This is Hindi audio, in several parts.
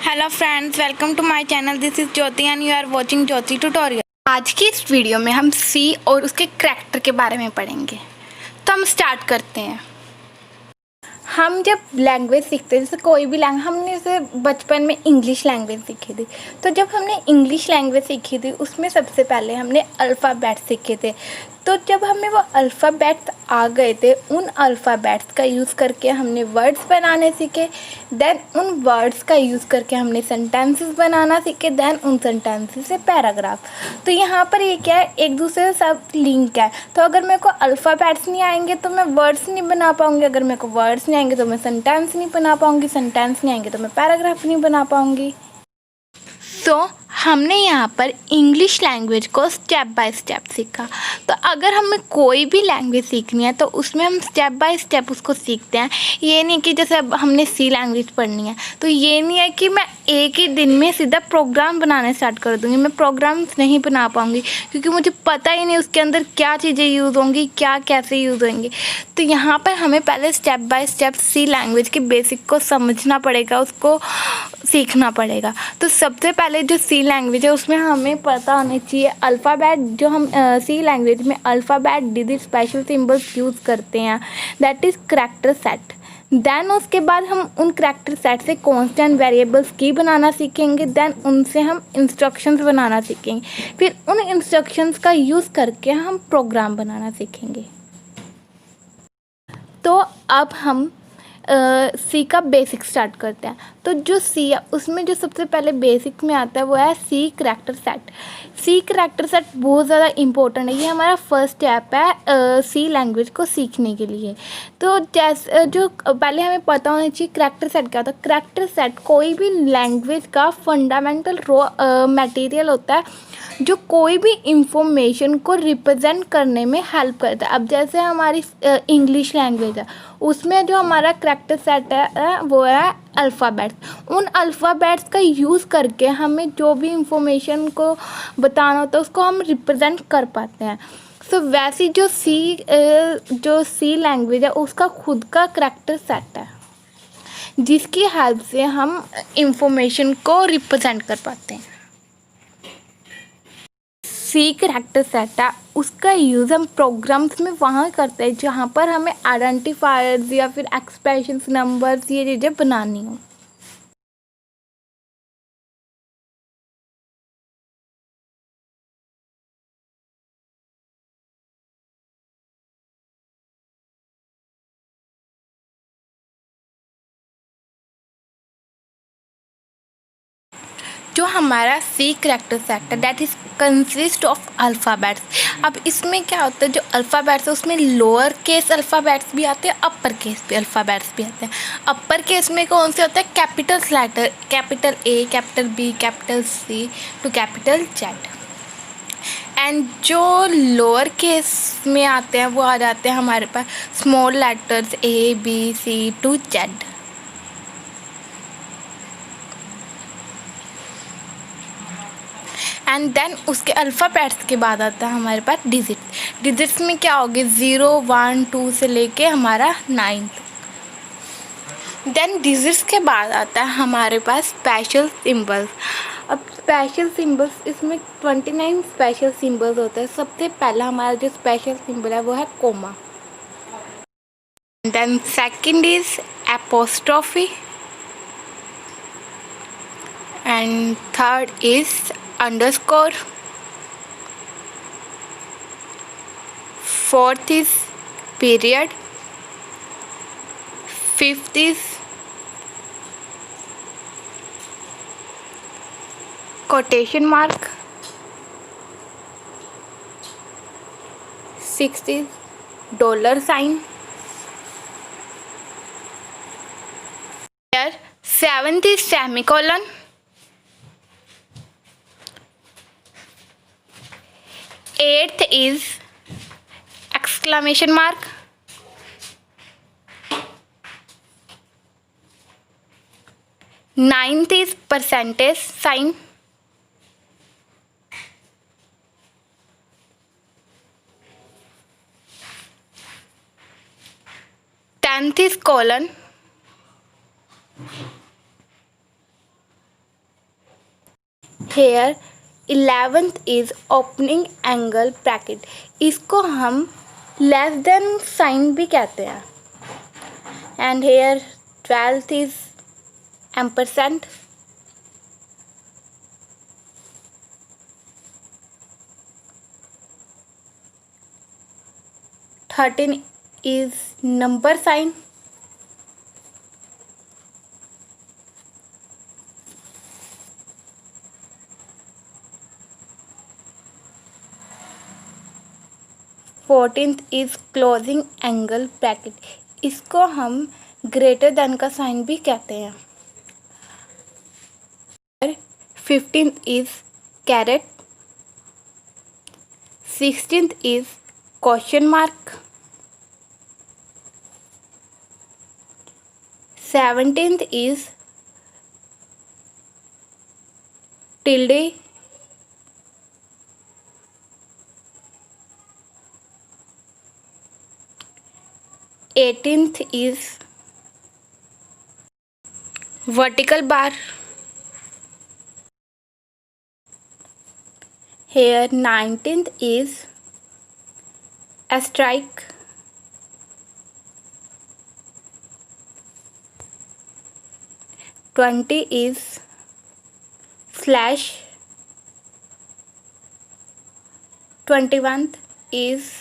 Hello friends, welcome to my channel. This is Jyoti and you are watching Jyoti tutorial. आज की इस वीडियो में हम सी और उसके करैक्टर के बारे में पढ़ेंगे। तो हम स्टार्ट करते हैं। हम जब लैंग्वेज सीखते हैं, जैसे कोई भी लैंग्वेज, हमने जैसे बचपन में इंग्लिश लैंग्वेज सीखी थी। तो जब हमने इंग्लिश लैंग्वेज सीखी थी, उसमें सबसे पहले हमने अल्फ़ाबेट सीखे थे। तो जब हमें वो अल्फ़ाबेट्स आ गए थे, उन अल्फ़ाबेट्स का यूज़ करके हमने वर्ड्स बनाने सीखे। देन उन वर्ड्स का यूज़ करके हमने सेंटेंसेस बनाना सीखे। देन उन सेंटेंसेस से पैराग्राफ। तो यहाँ पर ये क्या है, एक दूसरे से सब लिंक है। तो अगर मेरे को अल्फ़ाबेट्स नहीं आएंगे तो मैं वर्ड्स नहीं बना पाऊँगी। अगर मेरे को वर्ड्स नहीं आएंगे तो मैं सेंटेंस नहीं बना पाऊँगी। सेंटेंस नहीं आएंगे तो मैं पैराग्राफ नहीं बना पाऊँगी। तो हमने यहाँ पर इंग्लिश लैंग्वेज को स्टेप बाय स्टेप सीखा। तो अगर हमें कोई भी लैंग्वेज सीखनी है तो उसमें हम स्टेप बाय स्टेप उसको सीखते हैं। ये नहीं कि जैसे अब हमने सी लैंग्वेज पढ़नी है तो ये नहीं है कि मैं एक ही दिन में सीधा प्रोग्राम बनाने स्टार्ट कर दूँगी। मैं प्रोग्राम्स नहीं बना पाऊँगी क्योंकि मुझे पता ही नहीं उसके अंदर क्या चीज़ें यूज़ होंगी, क्या कैसे यूज़ होंगी। तो यहाँ पर हमें पहले step by step C language के बेसिक को समझना पड़ेगा, उसको सीखना पड़ेगा। तो सबसे पहले जो सी लैंग्वेज है उसमें हमें पता होना चाहिए अल्फ़ाबेट। जो हम सी लैंग्वेज में alphabet, digit, special symbols use करते हैं, that is character set. Then उसके बाद हम उन करैक्टर सेट से कांस्टेंट वेरिएबल्स की बनाना सीखेंगे। देन उनसे हम इंस्ट्रक्शंस बनाना सीखेंगे। फिर उन इंस्ट्रक्शंस का यूज़ करके हम प्रोग्राम बनाना सीखेंगे। तो अब हम सी का बेसिक स्टार्ट करते हैं। तो जो सी है उसमें जो सबसे पहले बेसिक में आता है वो है सी करैक्टर सेट। सी करैक्टर सेट बहुत ज़्यादा इम्पोर्टेंट है। ये हमारा फर्स्ट स्टेप है सी लैंग्वेज को सीखने के लिए। तो जैसे जो पहले हमें पता होना चाहिए करैक्टर सेट क्या होता है। करैक्टर सेट कोई भी लैंग्वेज का फंडामेंटल मटेरियल होता है जो कोई भी इंफॉर्मेशन को रिप्रेजेंट करने में हेल्प करता है। अब जैसे हमारी इंग्लिश लैंग्वेज है, उसमें जो हमारा करैक्टर सेट है वो है अल्फ़ाबेट्स। उन अल्फ़ाबेट्स का यूज़ करके हमें जो भी इंफॉर्मेशन को बताना होता है उसको हम रिप्रेजेंट कर पाते हैं। सो वैसी जो सी लैंग्वेज है उसका खुद का करैक्टर सेट है जिसकी हेल्प से हम इंफॉर्मेशन को रिप्रेजेंट कर पाते हैं। सी करैक्टर सेट है, उसका यूज़ हम प्रोग्राम्स में वहाँ करते हैं जहाँ पर हमें आइडेंटिफायर्स या फिर एक्सप्रेशंस, नंबर्स, ये चीज़ें बनानी हो। जो हमारा सी करैक्टर सेट है that is consist of alphabets. अब इसमें क्या होता है, जो अल्फ़ाबेट्स है उसमें लोअर केस अल्फ़ाबेट्स भी आते हैं, अपर केस भी अल्फ़ाबेट्स भी आते हैं। अपर केस में कौन से होते हैं? Capital letter, capital A, capital B, capital C to capital Z. And जो लोअर केस में आते हैं वो आ जाते हैं हमारे पास small letters A, B, C to Z. And then उसके अल्फ़ाबेट्स के बाद आता है हमारे पास डिजिट्स। डिजिट्स में क्या होगी? 0, 1, 2 से लेके हमारा 9। देन डिजिट्स के बाद आता है हमारे पास स्पेशल सिंबल्स। अब स्पेशल सिंबल्स, इसमें 29 स्पेशल सिंबल्स होते हैं। सबसे पहला हमारा जो स्पेशल सिंबल है वो है comma. Then second is apostrophe and third is underscore, fourth is period, fifth is quotation mark, sixth is dollar sign, here seventh is semicolon, eighth is exclamation mark, ninth is percentage sign, 10th is colon, here 11th is opening angle bracket, इसको हम लेस देन साइन भी कहते हैं। And here 12th is ampersand. Thirteen is number sign. Fourteenth is closing angle bracket, इसको हम ग्रेटर देन का साइन भी कहते हैं। 15th is caret. 16th is question mark. 17th is tilde. 18th is vertical bar. Here 19th is a strike. 20 is slash. 21st is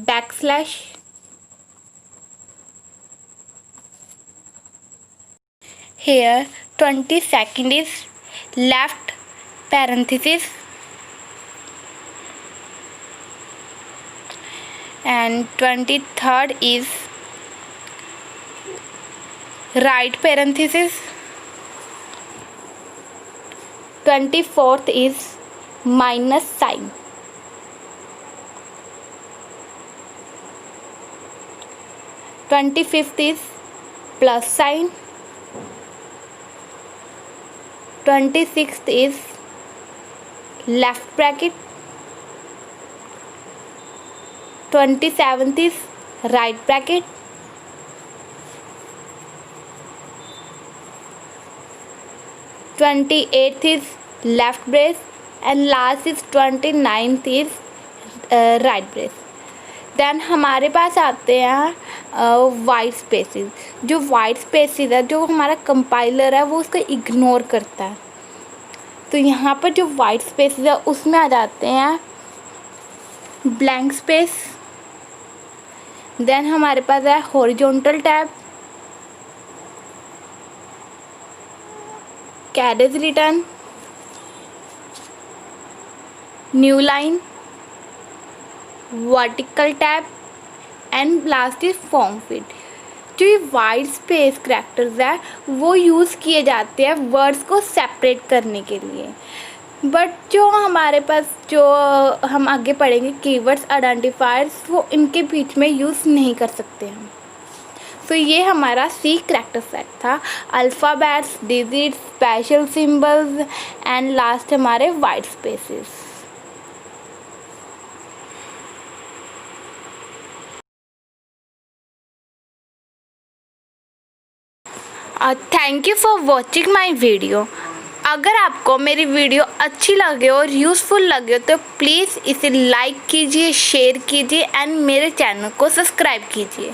backslash. Here 22nd is left parenthesis and 23rd is right parenthesis. 24th is minus sign. 25th is plus sign. 26th is left bracket. 27th is right bracket. 28th is left brace and last is 29th is right brace. देन हमारे पास आते हैं वाइट स्पेसेस। जो वाइट स्पेसेस है, जो हमारा कंपाइलर है वो उसको इग्नोर करता है। तो यहाँ पर जो वाइट स्पेसेस है उसमें आ जाते हैं ब्लैंक स्पेस। देन हमारे पास है horizontal tab, carriage return, new line, vertical tab and last is form fit. जो ये वाइट स्पेस करैक्टर्स है वो यूज़ किए जाते हैं वर्ड्स को सेपरेट करने के लिए, बट जो हमारे पास जो हम आगे पढ़ेंगे कीवर्ड्स आइडेंटिफायर्स, वो इनके बीच में यूज़ नहीं कर सकते हम। तो ये हमारा सी करैक्टर सेट था, alphabets, digits, special symbols and last हमारे white spaces. Thank you for watching my video. अगर आपको मेरी वीडियो अच्छी लगे और यूज़फुल लगे तो प्लीज़ इसे लाइक कीजिए, शेयर कीजिए एंड मेरे चैनल को सब्सक्राइब कीजिए।